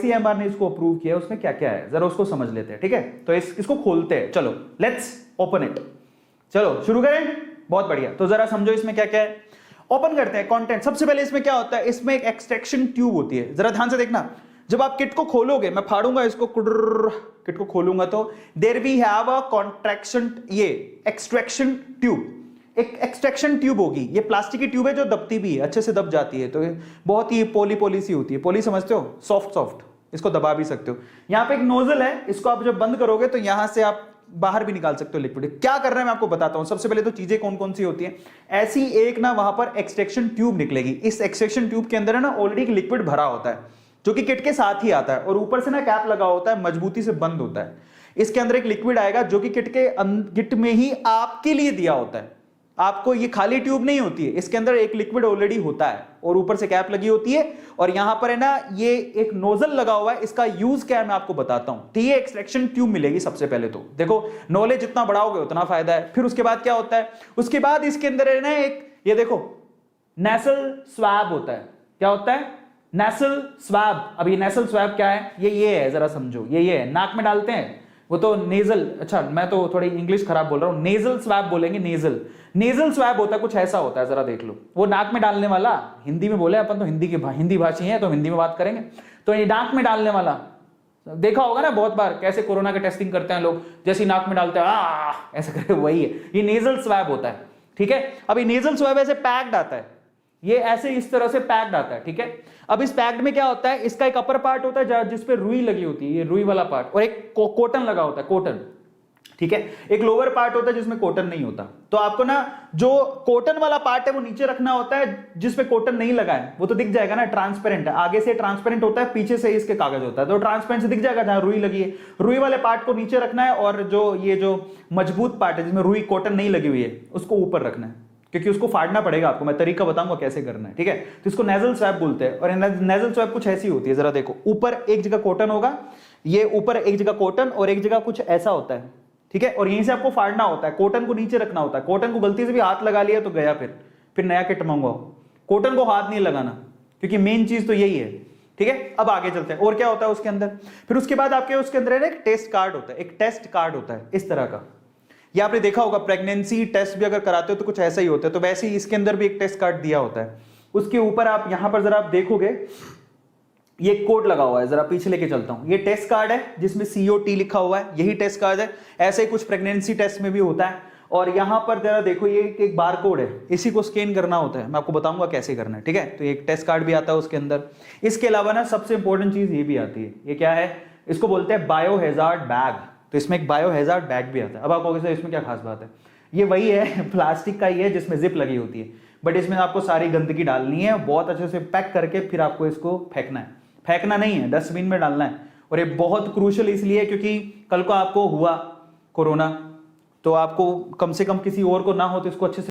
ICMR ने इसको approve किया, उसमें क्या क्या है जरा उसको समझ लेते हैं, ठीक है। तो इसको खोलते हैं, चलो लेट्स ओपन इट, चलो शुरू करें। बहुत बढ़िया, तो जरा समझो इसमें क्या क्या है, ओपन करते हैं कंटेंट। सबसे पहले इसमें क्या होता है, इसमें एक एक्सट्रैक्शन ट्यूब होती है, जरा ध्यान से देखना। जब आप किट को खोलोगे, मैं फाड़ूंगा इसको, किट को खोलूंगा तो there we have a contraction, ये एक्सट्रैक्शन ट्यूब, एक एक्सट्रैक्शन ट्यूब होगी। ये प्लास्टिक की ट्यूब है जो दबती भी है, अच्छे से दब जाती है, तो बहुत ही पोली सी होती है। पोली समझते हो, सॉफ्ट, इसको दबा भी सकते हो। यहां पे एक नोजल है, इसको आप जब बंद करोगे तो यहां से आप बाहर भी निकाल सकते हो लिक्विड। क्या करना है मैं आपको बताता हूं। सबसे पहले तो चीजें कौन कौन सी होती हैं, ऐसी एक ना वहां पर एक्सट्रैक्शन ट्यूब निकलेगी। इस एक्सट्रैक्शन ट्यूब के अंदर है ना ऑलरेडी एक लिक्विड भरा होता है जो कि किट के साथ ही आता है, और ऊपर से ना कैप लगा होता है, मजबूती से बंद होता है। इसके अंदर एक लिक्विड आएगा जो कि किट में ही आपके लिए दिया होता है। आपको ये खाली ट्यूब नहीं होती है, इसके अंदर एक लिक्विड ऑलरेडी होता है और ऊपर से कैप लगी होती है, और यहां पर है ना ये एक नोजल लगा हुआ है। इसका यूज क्या है मैं आपको बताता हूं। तो ये एक्सट्रैक्शन ट्यूब मिलेगी सबसे पहले। तो देखो, नॉलेज जितना बढ़ाओगे उतना फायदा है। फिर उसके बाद क्या होता है, उसके बाद इसके अंदर है ना एक, ये देखो नेसल स्वैब होता है। क्या होता है, नेसल स्वैब। अब ये नेसल स्वैब क्या है, ये है, जरा समझो। ये है, नाक में डालते हैं, वो तो नेजल, अच्छा मैं तो थोड़ी इंग्लिश खराब बोल रहा हूं, नेजल स्वैब बोलेंगे। नेजल स्वैब होता है, कुछ ऐसा होता है, जरा देख लो। वो नाक में डालने वाला, हिंदी में बोले अपन तो हिंदी भाषी हैं तो हिंदी में बात करेंगे। तो ये नाक में डालने वाला देखा होगा ना बहुत बार, कैसे कोरोना के टेस्टिंग करते हैं लोग, जैसे नाक में डालते हैं ऐसा करके, वही है, ये नेजल स्वैब होता है, ठीक है। अब ये नेजल स्वैब ऐसे पैक्ड आता है, ये ऐसे इस तरह से पैक्ड आता है, ठीक है। अब इस पैक्ड में क्या होता है, इसका एक अपर पार्ट होता है जिसपे रुई लगी होती है, ये रुई वाला पार्ट, और एक कॉटन लगा होता है, कॉटन, ठीक है। एक लोअर पार्ट होता है जिसमें कॉटन नहीं होता। तो आपको ना जो कॉटन वाला पार्ट है वो नीचे रखना होता है, जिसमें कॉटन नहीं लगा है वो तो दिख जाएगा ना, ट्रांसपेरेंट है, आगे से ट्रांसपेरेंट होता है, पीछे से इसके कागज होता है, तो ट्रांसपेरेंट से दिख जाएगा जहां रुई लगी है। रुई वाले पार्ट को नीचे रखना है, और जो मजबूत पार्ट है जिसमें रुई कॉटन नहीं लगी हुई है उसको ऊपर रखना है, क्योंकि उसको फाड़ना पड़ेगा आपको। मैं तरीका बताऊंगा कैसे करना है, ठीक है। तो इसको नेजल स्वैब बोलते हैं, और नेजल स्वैब कुछ ऐसी होती है, जरा देखो, ऊपर एक जगह कॉटन होगा, ये ऊपर एक जगह कॉटन और एक जगह कुछ ऐसा होता है, ठीक है। और यहीं से आपको फाड़ना होता है, कॉटन को नीचे रखना होता है। कॉटन को गलती से भी हाथ लगा लिया तो गया, फिर नया किट मंगवाओ। कॉटन को हाथ नहीं लगाना, क्योंकि मेन चीज तो यही है, ठीक है। अब आगे चलते हैं, और क्या होता है उसके अंदर। फिर उसके बाद आपके उसके अंदर एक टेस्ट कार्ड होता है, एक टेस्ट कार्ड होता है इस तरह का। ये आपने देखा होगा, प्रेगनेंसी टेस्ट भी अगर कराते हो तो कुछ ऐसा ही होता है, तो वैसे ही इसके अंदर भी एक टेस्ट कार्ड दिया होता है। उसके ऊपर आप यहां पर जरा आप देखोगे, ये कोड लगा हुआ है, जरा पीछे लेके चलता हूं। ये टेस्ट कार्ड है जिसमें COT लिखा हुआ है, यही टेस्ट कार्ड है। ऐसे ही कुछ प्रेगनेंसी टेस्ट में भी होता है। और यहां पर जरा देखो, ये एक बार कोड है, इसी को स्कैन करना होता है, मैं आपको बताऊंगा कैसे करना है, ठीक है। तो एक टेस्ट कार्ड भी आता है उसके अंदर। इसके अलावा ना सबसे इंपॉर्टेंट चीज ये भी आती है, ये क्या है, इसको बोलते हैं बायो हैजार्ड बैग। तो इसमें एक बायो हैजार्ड बैग भी आता है। अब आपको कहोगे इसमें क्या खास बात है, ये वही है, प्लास्टिक का ही है जिसमें जिप लगी होती है, बट इसमें आपको सारी गंदगी डालनी है, बहुत अच्छे से पैक करके फिर आपको इसको फेंकना है। फेंकना नहीं है, डस्टबिन में डालना है। और ये बहुत क्रूशियल इसलिए क्योंकि कल को आपको हुआ कोरोना, तो आपको कम से कम किसी और को ना हो, तो इसको अच्छे से